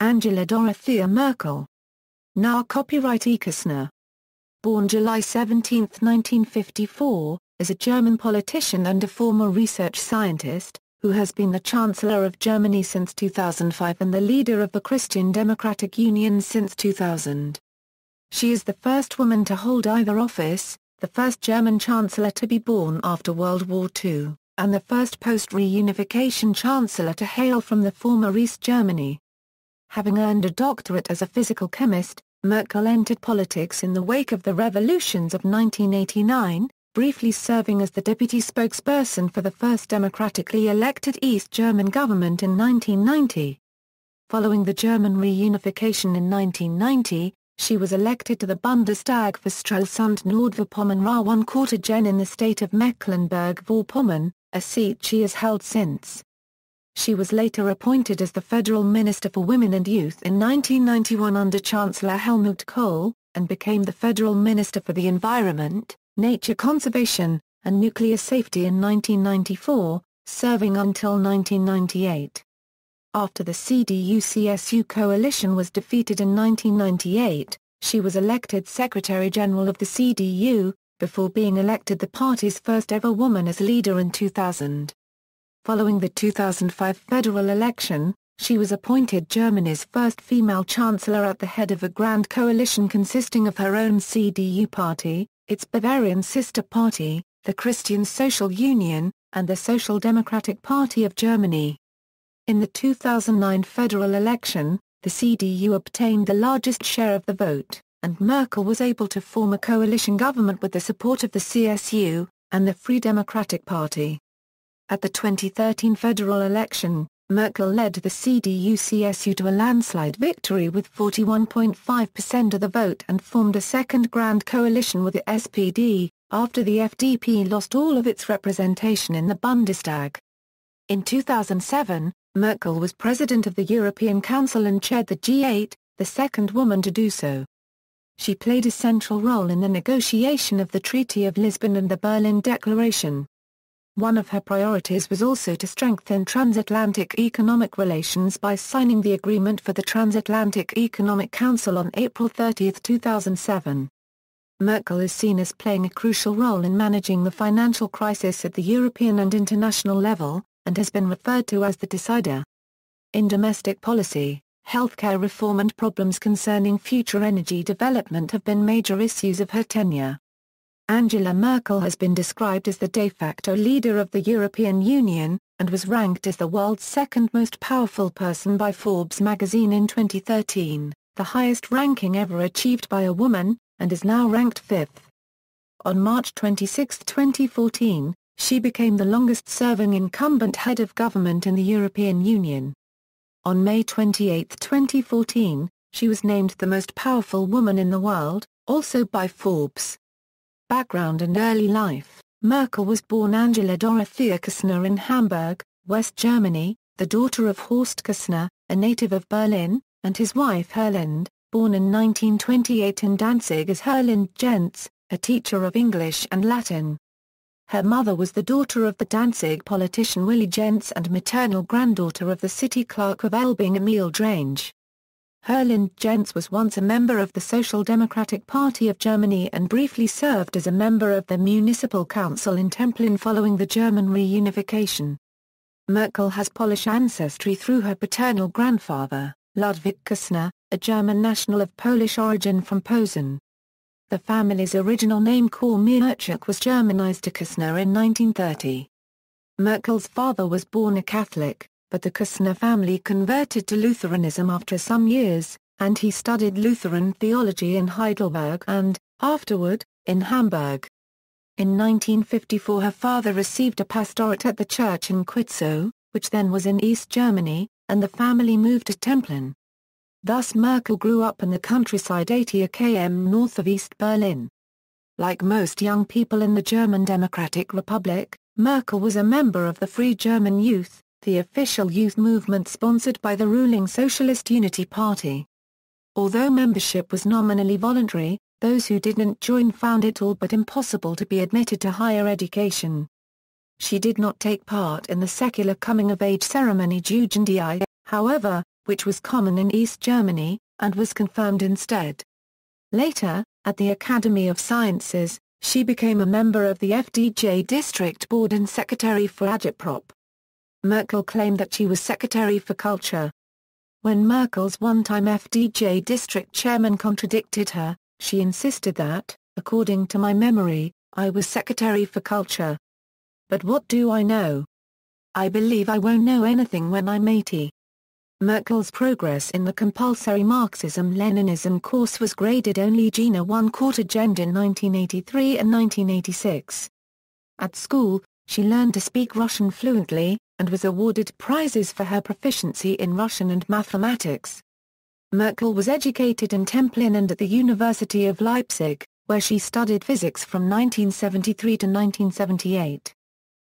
Angela Dorothea Merkel. Now copyright E. Kushner. Born July 17, 1954, is a German politician and a former research scientist, who has been the Chancellor of Germany since 2005 and the leader of the Christian Democratic Union since 2000. She is the first woman to hold either office, the first German Chancellor to be born after World War II, and the first post-reunification Chancellor to hail from the former East Germany. Having earned a doctorate as a physical chemist, Merkel entered politics in the wake of the revolutions of 1989, briefly serving as the deputy spokesperson for the first democratically elected East German government in 1990. Following the German reunification in 1990, she was elected to the Bundestag for Stralsund-Nordvorpommern-Rauh-1-Quartigen in the state of Mecklenburg-Vorpommern, a seat she has held since. She was later appointed as the Federal Minister for Women and Youth in 1991 under Chancellor Helmut Kohl, and became the Federal Minister for the Environment, Nature Conservation, and Nuclear Safety in 1994, serving until 1998. After the CDU-CSU coalition was defeated in 1998, she was elected Secretary-General of the CDU, before being elected the party's first ever woman as leader in 2000. Following the 2005 federal election, she was appointed Germany's first female chancellor at the head of a grand coalition consisting of her own CDU party, its Bavarian sister party, the Christian Social Union, and the Social Democratic Party of Germany. In the 2009 federal election, the CDU obtained the largest share of the vote, and Merkel was able to form a coalition government with the support of the CSU, and the Free Democratic Party. At the 2013 federal election, Merkel led the CDU-CSU to a landslide victory with 41.5% of the vote and formed a second grand coalition with the SPD, after the FDP lost all of its representation in the Bundestag. In 2007, Merkel was president of the European Council and chaired the G8, the second woman to do so. She played a central role in the negotiation of the Treaty of Lisbon and the Berlin Declaration. One of her priorities was also to strengthen transatlantic economic relations by signing the agreement for the Transatlantic Economic Council on April 30, 2007. Merkel is seen as playing a crucial role in managing the financial crisis at the European and international level, and has been referred to as the decider. In domestic policy, healthcare reform and problems concerning future energy development have been major issues of her tenure. Angela Merkel has been described as the de facto leader of the European Union, and was ranked as the world's second most powerful person by Forbes magazine in 2013, the highest ranking ever achieved by a woman, and is now ranked fifth. On March 26, 2014, she became the longest-serving incumbent head of government in the European Union. On May 28, 2014, she was named the most powerful woman in the world, also by Forbes. Background and early life: Merkel was born Angela Dorothea Kushner in Hamburg, West Germany, the daughter of Horst Kushner, a native of Berlin, and his wife Herlinde, born in 1928 in Danzig as Herlinde Jentz, a teacher of English and Latin. Her mother was the daughter of the Danzig politician Willy Jentz and maternal granddaughter of the city clerk of Elbing Emil Drange. Herlinde Jentz was once a member of the Social Democratic Party of Germany and briefly served as a member of the municipal council in Templin following the German reunification. Merkel has Polish ancestry through her paternal grandfather, Ludwik Kushner, a German national of Polish origin from Posen. The family's original name Kormiarchuk was Germanized to Kushner in 1930. Merkel's father was born a Catholic, but the Kushner family converted to Lutheranism after some years, and he studied Lutheran theology in Heidelberg and, afterward, in Hamburg. In 1954 her father received a pastorate at the church in Quitzow, which then was in East Germany, and the family moved to Templin. Thus Merkel grew up in the countryside 80 km north of East Berlin. Like most young people in the German Democratic Republic, Merkel was a member of the Free German Youth, the official youth movement sponsored by the ruling Socialist Unity Party. Although membership was nominally voluntary, those who didn't join found it all but impossible to be admitted to higher education. She did not take part in the secular coming-of-age ceremony Jugendei, however, which was common in East Germany, and was confirmed instead. Later, at the Academy of Sciences, she became a member of the FDJ District Board and Secretary for Agitprop. Merkel claimed that she was Secretary for Culture. When Merkel's one-time FDJ district chairman contradicted her, she insisted that, according to my memory, I was Secretary for Culture. But what do I know? I believe I won't know anything when I'm 80. Merkel's progress in the compulsory Marxism-Leninism course was graded only Gina 1/4 Gent in 1983 and 1986. At school, she learned to speak Russian fluently, and was awarded prizes for her proficiency in Russian and mathematics. Merkel was educated in Templin and at the University of Leipzig, where she studied physics from 1973 to 1978.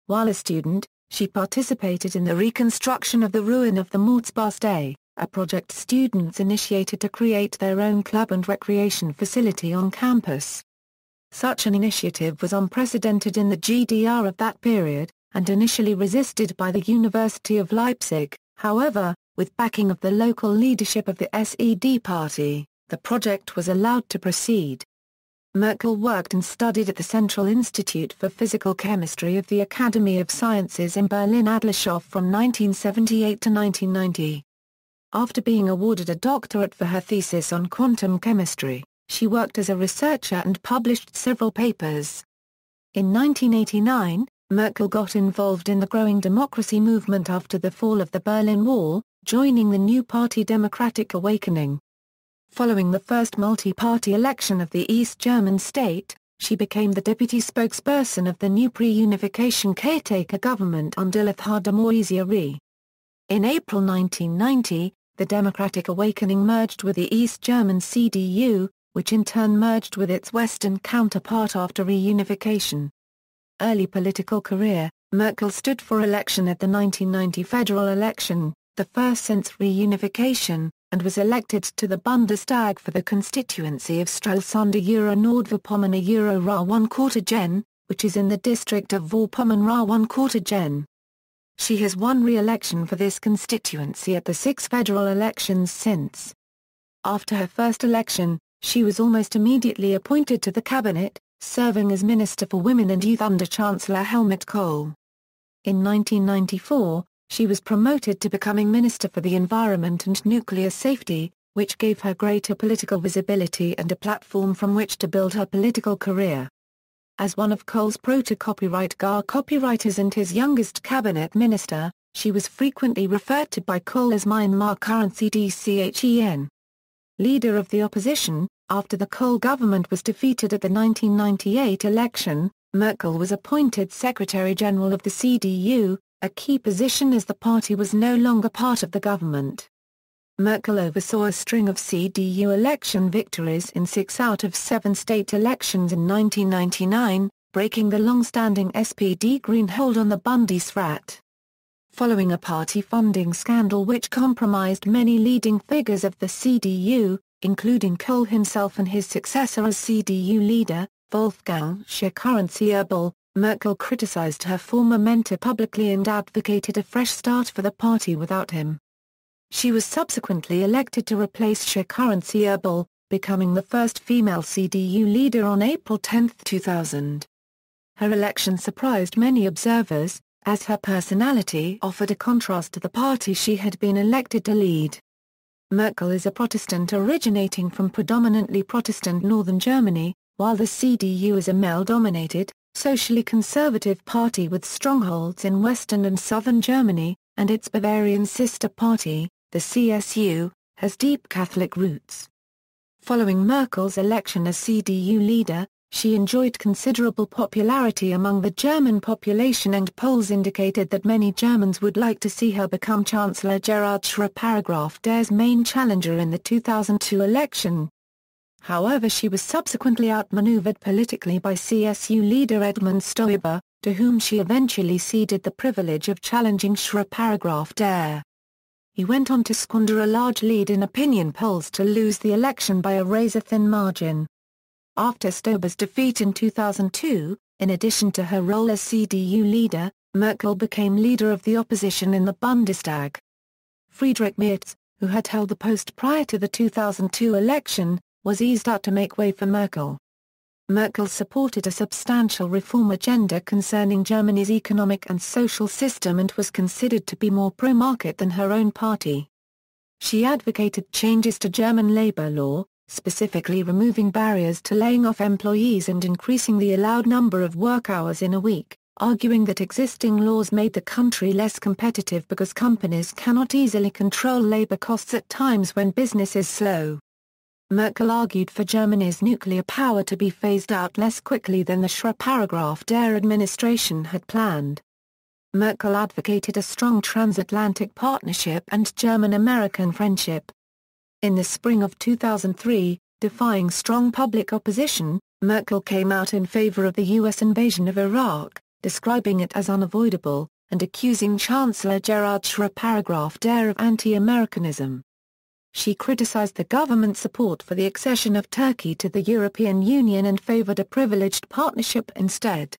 While a student, she participated in the reconstruction of the ruin of the Mordsbastei, a project students initiated to create their own club and recreation facility on campus. Such an initiative was unprecedented in the GDR of that period, and initially resisted by the University of Leipzig. However, with backing of the local leadership of the SED party, the project was allowed to proceed. Merkel worked and studied at the Central Institute for Physical Chemistry of the Academy of Sciences in Berlin-Adlershof from 1978 to 1990. After being awarded a doctorate for her thesis on quantum chemistry, she worked as a researcher and published several papers. In 1989, Merkel got involved in the growing democracy movement after the fall of the Berlin Wall, joining the new party Democratic Awakening. Following the first multi-party election of the East German state, she became the deputy spokesperson of the new pre-unification caretaker government under Lothar de Maizière. In April 1990, the Democratic Awakening merged with the East German CDU, which in turn merged with its Western counterpart after reunification. Early political career, Merkel stood for election at the 1990 federal election, the first since reunification, and was elected to the Bundestag for the constituency of Stralsunder Jura Nordvorpommern Jura Ra 1/4 Gen, which is in the district of Vorpommern Ra 1/4 Gen. She has won re-election for this constituency at the 6 federal elections since. After her first election, she was almost immediately appointed to the cabinet, serving as Minister for Women and Youth under Chancellor Helmut Kohl. In 1994, she was promoted to becoming Minister for the Environment and Nuclear Safety, which gave her greater political visibility and a platform from which to build her political career. As one of Kohl's proto-copyright GAR copywriters and his youngest cabinet minister, she was frequently referred to by Kohl as Myanmar Currency DCHEN. Leader of the opposition, after the Kohl government was defeated at the 1998 election, Merkel was appointed Secretary-General of the CDU, a key position as the party was no longer part of the government. Merkel oversaw a string of CDU election victories in 6 out of 7 state elections in 1999, breaking the long-standing SPD Green hold on the Bundesrat. Following a party funding scandal which compromised many leading figures of the CDU, including Kohl himself and his successor as CDU leader, Wolfgang Schäfer-Ziebel, Merkel criticized her former mentor publicly and advocated a fresh start for the party without him. She was subsequently elected to replace Schäfer-Ziebel, becoming the first female CDU leader on April 10, 2000. Her election surprised many observers, as her personality offered a contrast to the party she had been elected to lead. Merkel is a Protestant originating from predominantly Protestant northern Germany, while the CDU is a male-dominated, socially conservative party with strongholds in western and southern Germany, and its Bavarian sister party, the CSU, has deep Catholic roots. Following Merkel's election as CDU leader, she enjoyed considerable popularity among the German population, and polls indicated that many Germans would like to see her become Chancellor Gerhard Schröder-Der's main challenger in the 2002 election. However, she was subsequently outmaneuvered politically by CSU leader Edmund Stoiber, to whom she eventually ceded the privilege of challenging Schröder-Der. He went on to squander a large lead in opinion polls to lose the election by a razor-thin margin. After Stoiber's defeat in 2002, in addition to her role as CDU leader, Merkel became leader of the opposition in the Bundestag. Friedrich Merz, who had held the post prior to the 2002 election, was eased out to make way for Merkel. Merkel supported a substantial reform agenda concerning Germany's economic and social system and was considered to be more pro-market than her own party. She advocated changes to German labor law, specifically removing barriers to laying off employees and increasing the allowed number of work hours in a week, arguing that existing laws made the country less competitive because companies cannot easily control labor costs at times when business is slow. Merkel argued for Germany's nuclear power to be phased out less quickly than the Schröder-Paragraph der administration had planned. Merkel advocated a strong transatlantic partnership and German-American friendship. In the spring of 2003, defying strong public opposition, Merkel came out in favor of the U.S. invasion of Iraq, describing it as unavoidable, and accusing Chancellor Gerhard Schröder der of anti-Americanism. She criticized the government's support for the accession of Turkey to the European Union and favored a privileged partnership instead.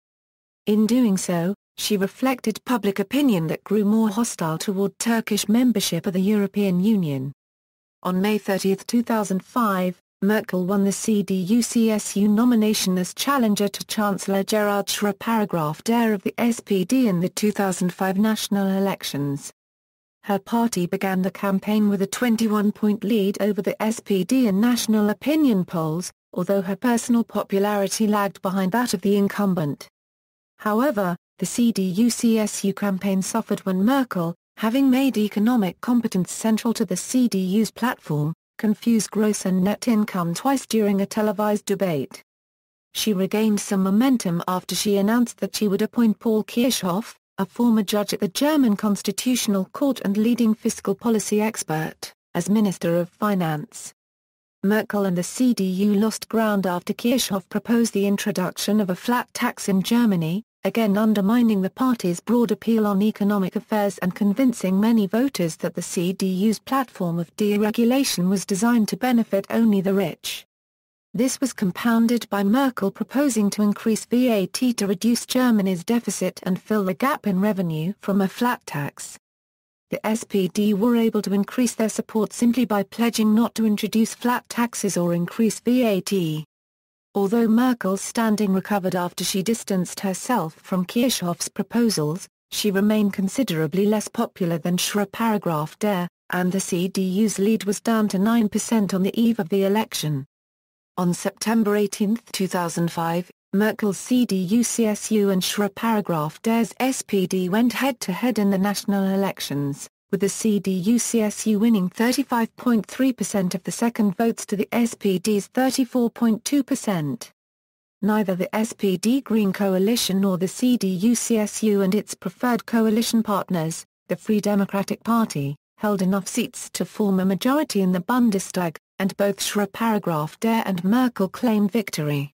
In doing so, she reflected public opinion that grew more hostile toward Turkish membership of the European Union. On May 30, 2005, Merkel won the CDU-CSU nomination as challenger to Chancellor Gerhard Schröder der of the SPD in the 2005 national elections. Her party began the campaign with a 21-point lead over the SPD in national opinion polls, although her personal popularity lagged behind that of the incumbent. However, the CDU-CSU campaign suffered when Merkel, having made economic competence central to the CDU's platform, confused gross and net income twice during a televised debate. She regained some momentum after she announced that she would appoint Paul Kirchhoff, a former judge at the German Constitutional Court and leading fiscal policy expert, as Minister of Finance. Merkel and the CDU lost ground after Kirchhoff proposed the introduction of a flat tax in Germany, again undermining the party's broad appeal on economic affairs and convincing many voters that the CDU's platform of deregulation was designed to benefit only the rich. This was compounded by Merkel proposing to increase VAT to reduce Germany's deficit and fill the gap in revenue from a flat tax. The SPD were able to increase their support simply by pledging not to introduce flat taxes or increase VAT. Although Merkel's standing recovered after she distanced herself from Kirchhoff's proposals, she remained considerably less popular than Schröder der, and the CDU's lead was down to 9% on the eve of the election. On September 18, 2005, Merkel's CDU-CSU and Schröder der's SPD went head-to-head in the national elections, with the CDU-CSU winning 35.3% of the second votes to the SPD's 34.2%. Neither the SPD Green Coalition nor the CDU-CSU and its preferred coalition partners, the Free Democratic Party, held enough seats to form a majority in the Bundestag, and both Schröder der and Merkel claimed victory.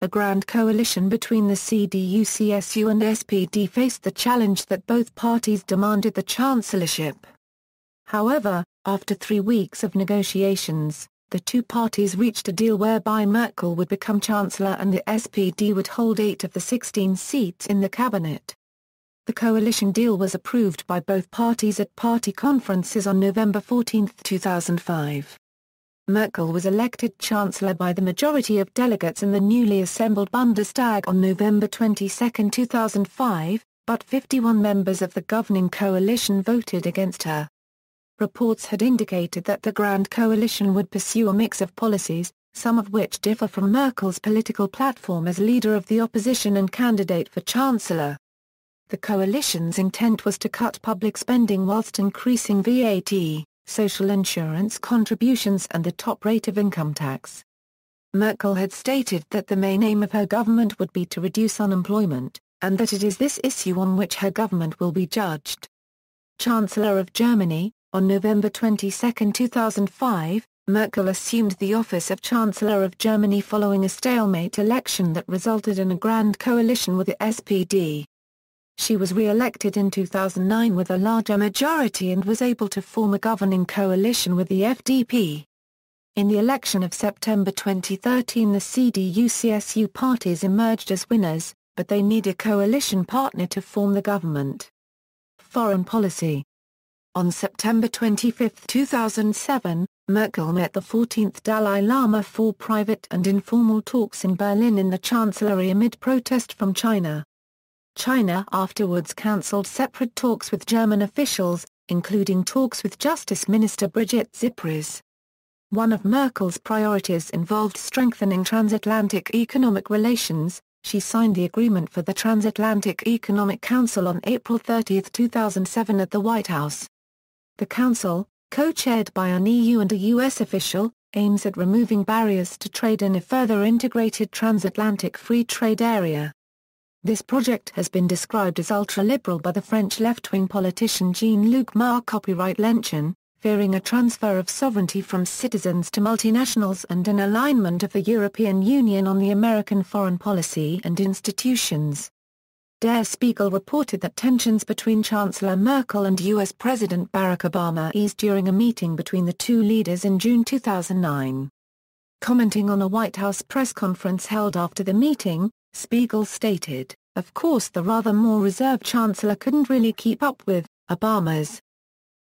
A grand coalition between the CDU-CSU and SPD faced the challenge that both parties demanded the chancellorship. However, after 3 weeks of negotiations, the two parties reached a deal whereby Merkel would become chancellor and the SPD would hold 8 of the 16 seats in the cabinet. The coalition deal was approved by both parties at party conferences on November 14, 2005. Merkel was elected chancellor by the majority of delegates in the newly assembled Bundestag on November 22, 2005, but 51 members of the governing coalition voted against her. Reports had indicated that the Grand Coalition would pursue a mix of policies, some of which differ from Merkel's political platform as leader of the opposition and candidate for chancellor. The coalition's intent was to cut public spending whilst increasing VAT, social insurance contributions and the top rate of income tax. Merkel had stated that the main aim of her government would be to reduce unemployment, and that it is this issue on which her government will be judged. Chancellor of Germany, on November 22, 2005, Merkel assumed the office of Chancellor of Germany following a stalemate election that resulted in a grand coalition with the SPD. She was re-elected in 2009 with a larger majority and was able to form a governing coalition with the FDP. In the election of September 2013, the CDU-CSU parties emerged as winners, but they need a coalition partner to form the government. Foreign policy. On September 25, 2007, Merkel met the 14th Dalai Lama for private and informal talks in Berlin in the Chancellery amid protest from China. China afterwards cancelled separate talks with German officials, including talks with Justice Minister Brigitte Zypries. One of Merkel's priorities involved strengthening transatlantic economic relations. She signed the agreement for the Transatlantic Economic Council on April 30, 2007 at the White House. The council, co-chaired by an EU and a US official, aims at removing barriers to trade in a further integrated transatlantic free trade area. This project has been described as ultra-liberal by the French left-wing politician Jean-Luc Mélenchon, fearing a transfer of sovereignty from citizens to multinationals and an alignment of the European Union on the American foreign policy and institutions. Der Spiegel reported that tensions between Chancellor Merkel and U.S. President Barack Obama eased during a meeting between the two leaders in June 2009. Commenting on a White House press conference held after the meeting, Spiegel stated, "Of course the rather more reserved Chancellor couldn't really keep up with Obama's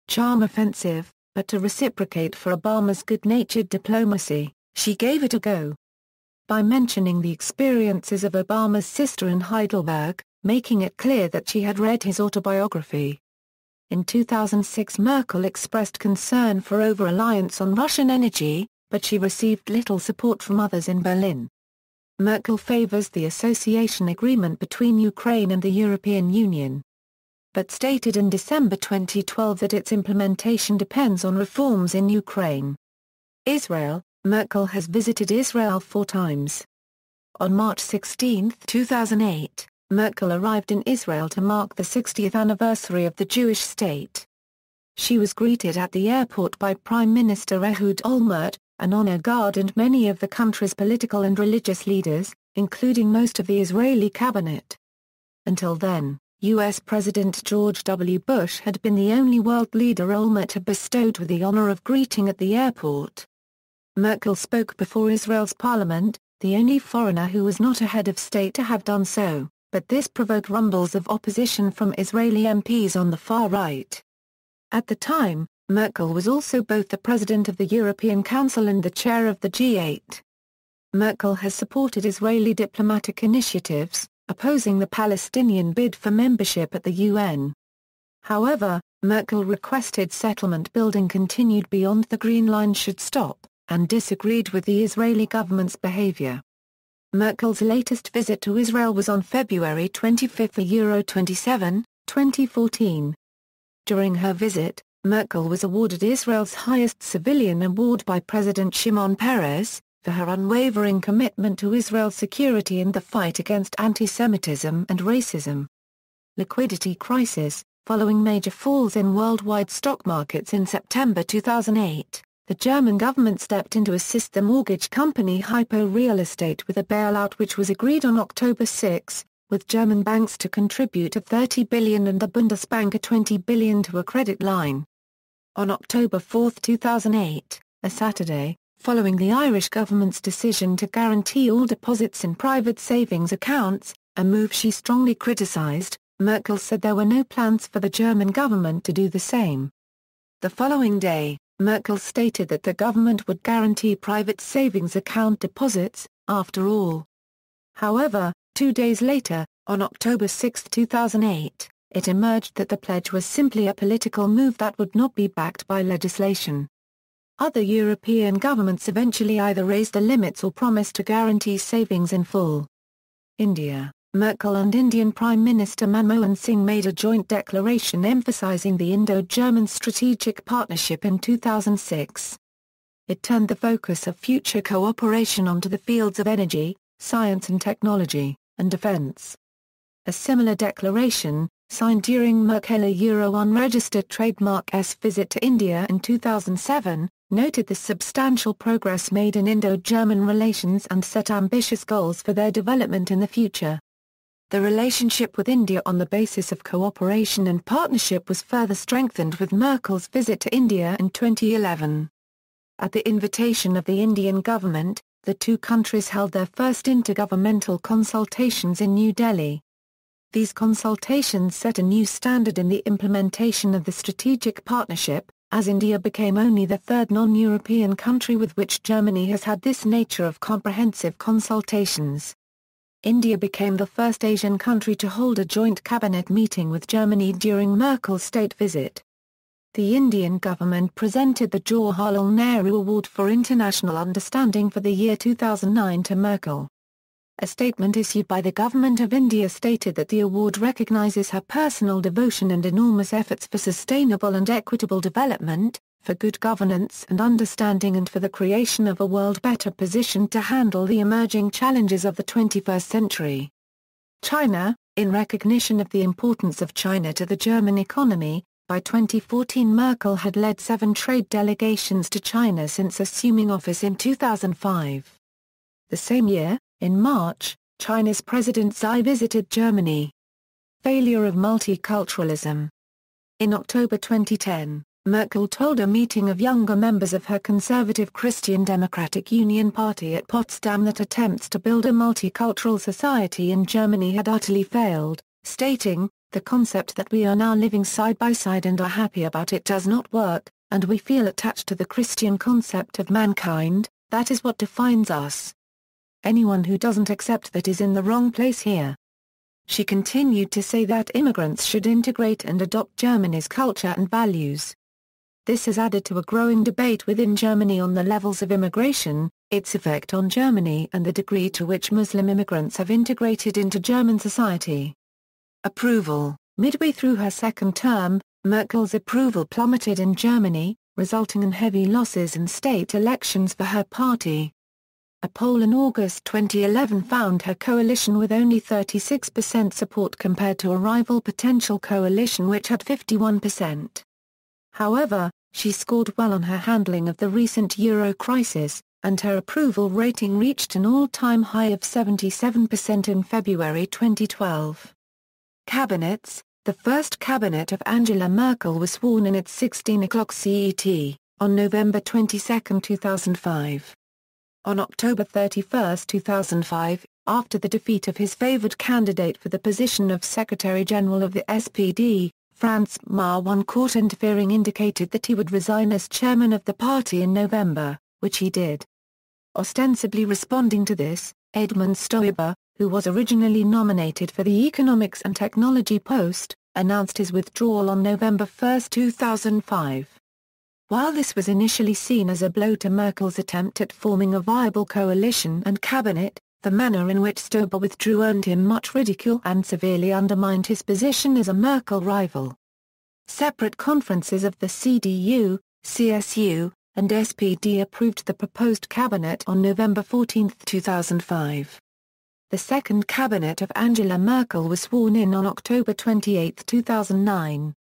charm offensive, but to reciprocate for Obama's good-natured diplomacy, she gave it a go." By mentioning the experiences of Obama's sister in Heidelberg, making it clear that she had read his autobiography. In 2006 Merkel expressed concern for over-reliance on Russian energy, but she received little support from others in Berlin. Merkel favors the association agreement between Ukraine and the European Union, but stated in December 2012 that its implementation depends on reforms in Ukraine. Israel. Merkel has visited Israel 4 times. On March 16, 2008, Merkel arrived in Israel to mark the 60th anniversary of the Jewish state. She was greeted at the airport by Prime Minister Ehud Olmert, an honor guard, and many of the country's political and religious leaders, including most of the Israeli cabinet. Until then, U.S. President George W. Bush had been the only world leader Olmert had bestowed with the honor of greeting at the airport. Merkel spoke before Israel's parliament, the only foreigner who was not a head of state to have done so, but this provoked rumbles of opposition from Israeli MPs on the far right. At the time, Merkel was also both the president of the European Council and the chair of the G8. Merkel has supported Israeli diplomatic initiatives, opposing the Palestinian bid for membership at the UN. However, Merkel requested settlement building continued beyond the Green Line should stop, and disagreed with the Israeli government's behavior. Merkel's latest visit to Israel was on February 25 for Euro 27, 2014. During her visit, Merkel was awarded Israel's highest civilian award by President Shimon Peres, for her unwavering commitment to Israel's security and the fight against anti-Semitism and racism. Liquidity crisis. Following major falls in worldwide stock markets in September 2008, the German government stepped in to assist the mortgage company Hypo Real Estate with a bailout which was agreed on October 6, with German banks to contribute a 30 billion and the Bundesbank a 20 billion to a credit line. On October 4, 2008, a Saturday, following the Irish government's decision to guarantee all deposits in private savings accounts, a move she strongly criticised, Merkel said there were no plans for the German government to do the same. The following day, Merkel stated that the government would guarantee private savings account deposits, after all. However, 2 days later, on October 6, 2008, it emerged that the pledge was simply a political move that would not be backed by legislation. Other European governments eventually either raised the limits or promised to guarantee savings in full. India. Merkel and Indian Prime Minister Manmohan Singh made a joint declaration emphasizing the Indo-German strategic partnership in 2006. It turned the focus of future cooperation onto the fields of energy, science and technology, and defense. A similar declaration, signed during Merkel's Euro unregistered trademark S visit to India in 2007, noted the substantial progress made in Indo-German relations and set ambitious goals for their development in the future. The relationship with India on the basis of cooperation and partnership was further strengthened with Merkel's visit to India in 2011. At the invitation of the Indian government, the two countries held their first intergovernmental consultations in New Delhi. These consultations set a new standard in the implementation of the strategic partnership, as India became only the third non-European country with which Germany has had this nature of comprehensive consultations. India became the first Asian country to hold a joint cabinet meeting with Germany during Merkel's state visit. The Indian government presented the Jawaharlal Nehru Award for International Understanding for the year 2009 to Merkel. A statement issued by the Government of India stated that the award recognizes her personal devotion and enormous efforts for sustainable and equitable development, for good governance and understanding, and for the creation of a world better positioned to handle the emerging challenges of the 21st century. China, in recognition of the importance of China to the German economy, by 2014 Merkel had led 7 trade delegations to China since assuming office in 2005. The same year, in March, China's President Xi visited Germany. Failure of multiculturalism. In October 2010, Merkel told a meeting of younger members of her conservative Christian Democratic Union Party at Potsdam that attempts to build a multicultural society in Germany had utterly failed, stating, "The concept that we are now living side by side and are happy about it does not work, and we feel attached to the Christian concept of mankind, that is what defines us. Anyone who doesn't accept that is in the wrong place here." She continued to say that immigrants should integrate and adopt Germany's culture and values. This has added to a growing debate within Germany on the levels of immigration, its effect on Germany, and the degree to which Muslim immigrants have integrated into German society. Approval. Midway through her second term, Merkel's approval plummeted in Germany, resulting in heavy losses in state elections for her party. A poll in August 2011 found her coalition with only 36% support compared to a rival potential coalition which had 51%. However, she scored well on her handling of the recent euro crisis, and her approval rating reached an all-time high of 77% in February 2012. Cabinets. The first cabinet of Angela Merkel was sworn in at 16:00 CET, on November 22, 2005. On October 31, 2005, after the defeat of his favored candidate for the position of Secretary-General of the SPD, Franz Mahr, one court interfering indicated that he would resign as chairman of the party in November, which he did. Ostensibly responding to this, Edmund Stoiber, who was originally nominated for the Economics and Technology post, announced his withdrawal on November 1, 2005. While this was initially seen as a blow to Merkel's attempt at forming a viable coalition and cabinet, the manner in which Stoiber withdrew earned him much ridicule and severely undermined his position as a Merkel rival. Separate conferences of the CDU, CSU, and SPD approved the proposed cabinet on November 14, 2005. The second cabinet of Angela Merkel was sworn in on October 28, 2009.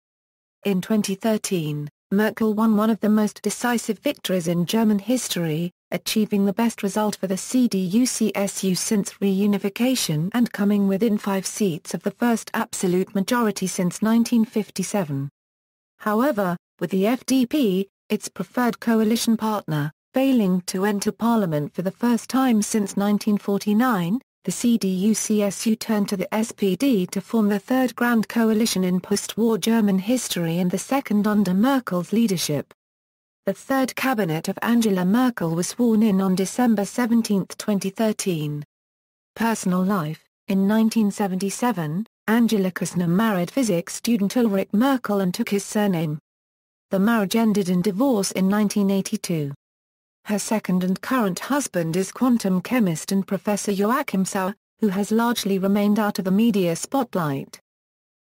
In 2013, Merkel won one of the most decisive victories in German history, achieving the best result for the CDU-CSU since reunification and coming within 5 seats of the first absolute majority since 1957. However, with the FDP, its preferred coalition partner, failing to enter parliament for the first time since 1949, the CDU-CSU turned to the SPD to form the third grand coalition in post-war German history and the second under Merkel's leadership. The third cabinet of Angela Merkel was sworn in on December 17, 2013. Personal life. In 1977, Angela Kushner married physics student Ulrich Merkel and took his surname. The marriage ended in divorce in 1982. Her second and current husband is quantum chemist and Professor Joachim Sauer, who has largely remained out of the media spotlight.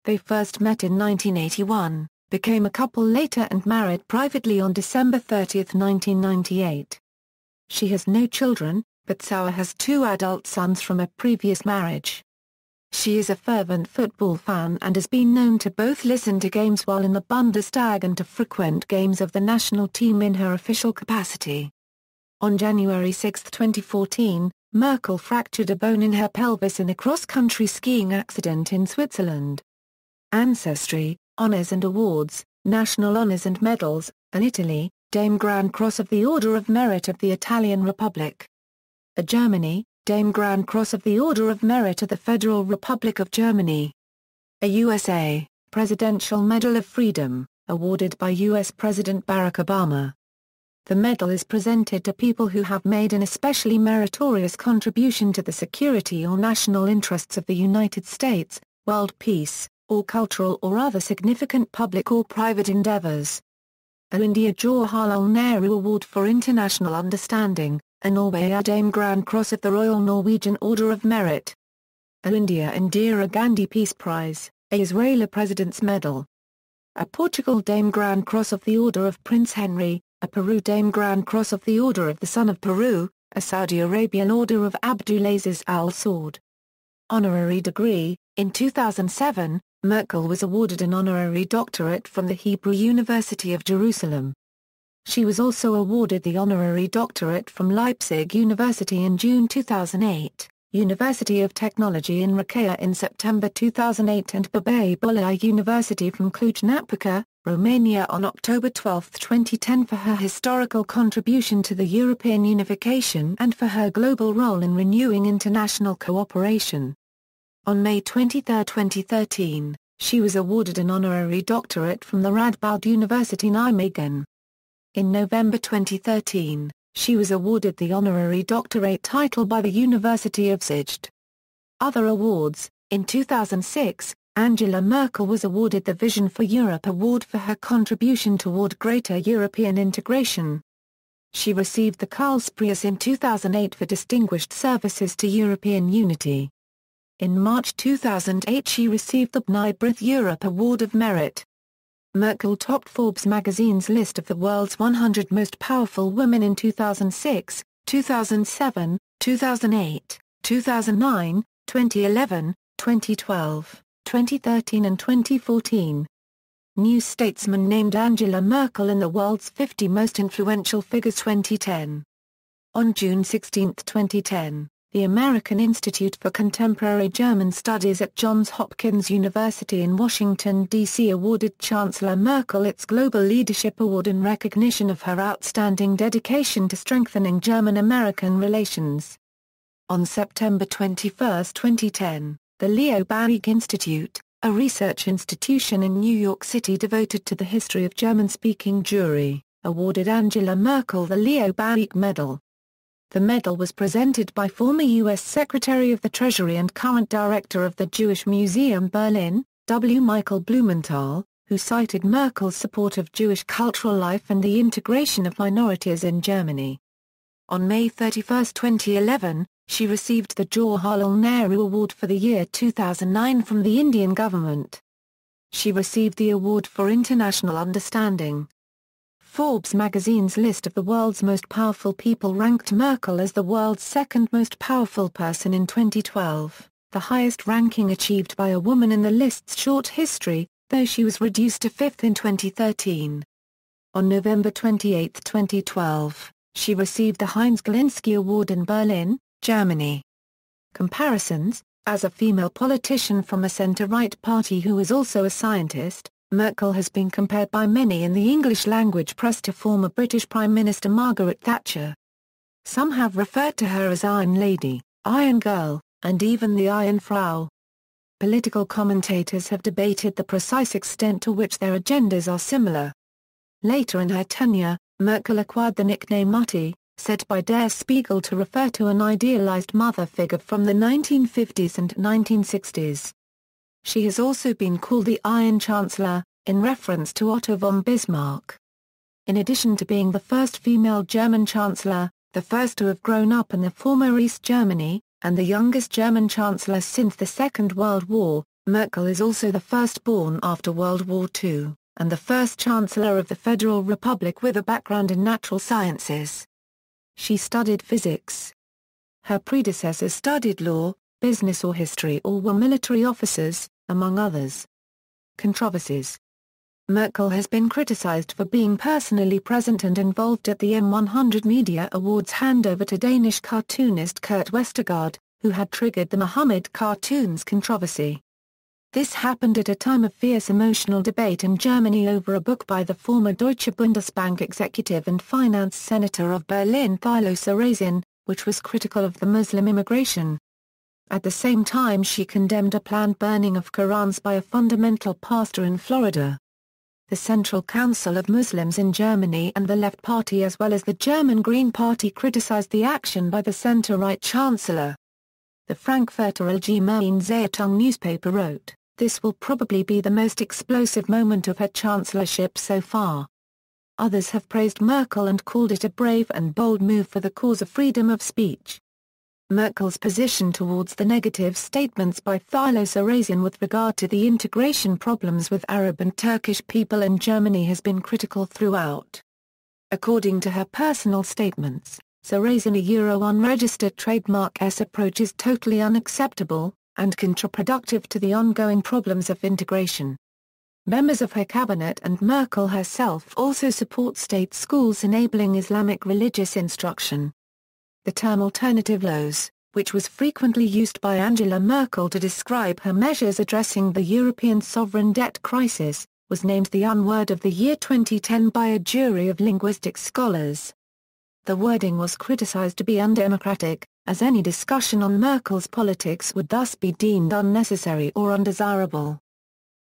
They first met in 1981. Became a couple later and married privately on December 30, 1998. She has no children, but Sauer has 2 adult sons from a previous marriage. She is a fervent football fan and has been known to both listen to games while in the Bundestag and to frequent games of the national team in her official capacity. On January 6, 2014, Merkel fractured a bone in her pelvis in a cross-country skiing accident in Switzerland. Ancestry. Honours and awards, national honours and medals, in Italy, Dame Grand Cross of the Order of Merit of the Italian Republic. Germany, Dame Grand Cross of the Order of Merit of the Federal Republic of Germany. A USA Presidential Medal of Freedom, awarded by U.S. President Barack Obama. The medal is presented to people who have made an especially meritorious contribution to the security or national interests of the United States, world peace, or cultural or other significant public or private endeavors. A India Jawaharlal Nehru Award for International Understanding, a Norway Dame Grand Cross of the Royal Norwegian Order of Merit. A India Indira Gandhi Peace Prize, a Israeli President's Medal. A Portugal Dame Grand Cross of the Order of Prince Henry, a Peru Dame Grand Cross of the Order of the Son of Peru, a Saudi Arabian Order of Abdulaziz Al Saud. Honorary degree. In 2007, Merkel was awarded an honorary doctorate from the Hebrew University of Jerusalem. She was also awarded the honorary doctorate from Leipzig University in June 2008, University of Technology in Rakea in September 2008 and Babeș Bolyai University from Cluj-Napoca, Romania on October 12, 2010 for her historical contribution to the European unification and for her global role in renewing international cooperation. On May 23, 2013, she was awarded an honorary doctorate from the Radboud University Nijmegen. In November 2013, she was awarded the honorary doctorate title by the University of Szeged. Other awards. In 2006, Angela Merkel was awarded the Vision for Europe Award for her contribution toward greater European integration. She received the Karlspreis in 2008 for distinguished services to European unity. In March 2008 she received the B'nai B'rith Europe Award of Merit. Merkel topped Forbes magazine's list of the world's 100 most powerful women in 2006, 2007, 2008, 2009, 2011, 2012, 2013 and 2014. New Statesman named Angela Merkel in the world's 50 most influential figures 2010. On June 16, 2010, the American Institute for Contemporary German Studies at Johns Hopkins University in Washington, D.C. awarded Chancellor Merkel its Global Leadership Award in recognition of her outstanding dedication to strengthening German-American relations. On September 21, 2010, the Leo Baeck Institute, a research institution in New York City devoted to the history of German-speaking Jewry, awarded Angela Merkel the Leo Baeck Medal. The medal was presented by former U.S. Secretary of the Treasury and current director of the Jewish Museum Berlin, W. Michael Blumenthal, who cited Merkel's support of Jewish cultural life and the integration of minorities in Germany. On May 31, 2011, she received the Jawaharlal Nehru Award for the year 2009 from the Indian government. She received the Award for International Understanding. Forbes magazine's list of the world's most powerful people ranked Merkel as the world's second most powerful person in 2012, the highest ranking achieved by a woman in the list's short history, though she was reduced to fifth in 2013. On November 28, 2012, she received the Heinz Galinsky Award in Berlin, Germany. Comparisons. As a female politician from a centre-right party who is also a scientist, Merkel has been compared by many in the English-language press to former British Prime Minister Margaret Thatcher. Some have referred to her as Iron Lady, Iron Girl, and even the Iron Frau. Political commentators have debated the precise extent to which their agendas are similar. Later in her tenure, Merkel acquired the nickname Mutti, set by Der Spiegel to refer to an idealized mother figure from the 1950s and 1960s. She has also been called the Iron Chancellor, in reference to Otto von Bismarck. In addition to being the first female German Chancellor, the first to have grown up in the former East Germany, and the youngest German Chancellor since the Second World War, Merkel is also the first born after World War II, and the first Chancellor of the Federal Republic with a background in natural sciences. She studied physics. Her predecessors studied law, business or history or were military officers, among others. Controversies. Merkel has been criticized for being personally present and involved at the M100 Media Awards handover to Danish cartoonist Kurt Westergaard, who had triggered the Muhammad cartoons controversy. This happened at a time of fierce emotional debate in Germany over a book by the former Deutsche Bundesbank executive and finance senator of Berlin Thilo Sarrazin, which was critical of the Muslim immigration. At the same time she condemned a planned burning of Qurans by a fundamental pastor in Florida. The Central Council of Muslims in Germany and the Left Party as well as the German Green Party criticized the action by the center-right chancellor. The Frankfurter Allgemeine Zeitung newspaper wrote, "This will probably be the most explosive moment of her chancellorship so far." Others have praised Merkel and called it a brave and bold move for the cause of freedom of speech. Merkel's position towards the negative statements by Thilo Sarrazin with regard to the integration problems with Arab and Turkish people in Germany has been critical throughout. According to her personal statements, Sarrazin a unregistered trademark-s approach is totally unacceptable, and counterproductive to the ongoing problems of integration. Members of her cabinet and Merkel herself also support state schools enabling Islamic religious instruction. The term alternative laws, which was frequently used by Angela Merkel to describe her measures addressing the European sovereign debt crisis, was named the Unword of the Year 2010 by a jury of linguistic scholars. The wording was criticized to be undemocratic, as any discussion on Merkel's politics would thus be deemed unnecessary or undesirable.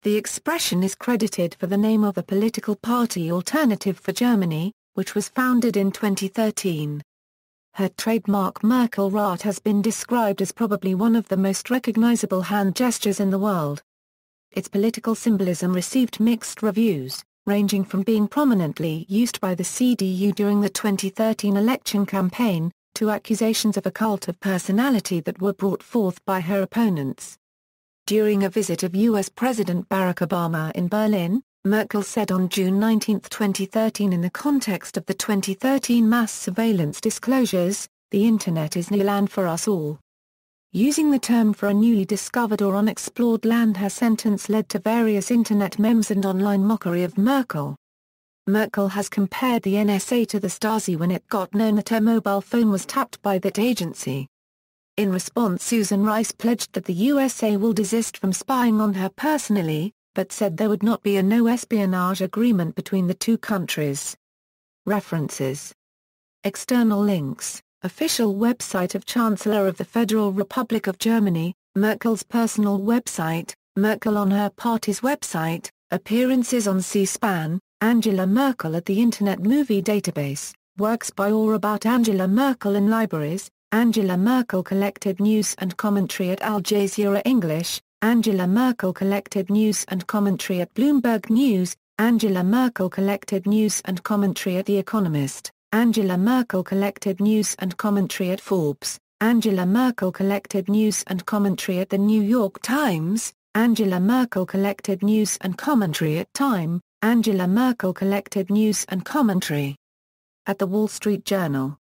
The expression is credited for the name of the political party Alternative for Germany, which was founded in 2013. Her trademark Merkel-Rat has been described as probably one of the most recognizable hand gestures in the world. Its political symbolism received mixed reviews, ranging from being prominently used by the CDU during the 2013 election campaign, to accusations of a cult of personality that were brought forth by her opponents. During a visit of U.S. President Barack Obama in Berlin, Merkel said on June 19, 2013 in the context of the 2013 mass surveillance disclosures, "The Internet is new land for us all." Using the term for a newly discovered or unexplored land, her sentence led to various Internet memes and online mockery of Merkel. Merkel has compared the NSA to the Stasi when it got known that her mobile phone was tapped by that agency. In response, Susan Rice pledged that the USA will desist from spying on her personally, but said there would not be a no-espionage agreement between the two countries. References. External links. Official website of Chancellor of the Federal Republic of Germany, Merkel's personal website, Merkel on her party's website, appearances on C-SPAN, Angela Merkel at the Internet Movie Database, works by or about Angela Merkel in libraries, Angela Merkel collected news and commentary at Al Jazeera English, Angela Merkel collected news and commentary at Bloomberg News, Angela Merkel collected news and commentary at The Economist, Angela Merkel collected news and commentary at Forbes, Angela Merkel collected news and commentary at The New York Times, Angela Merkel collected news and commentary at Time, Angela Merkel collected news and commentary at The Wall Street Journal.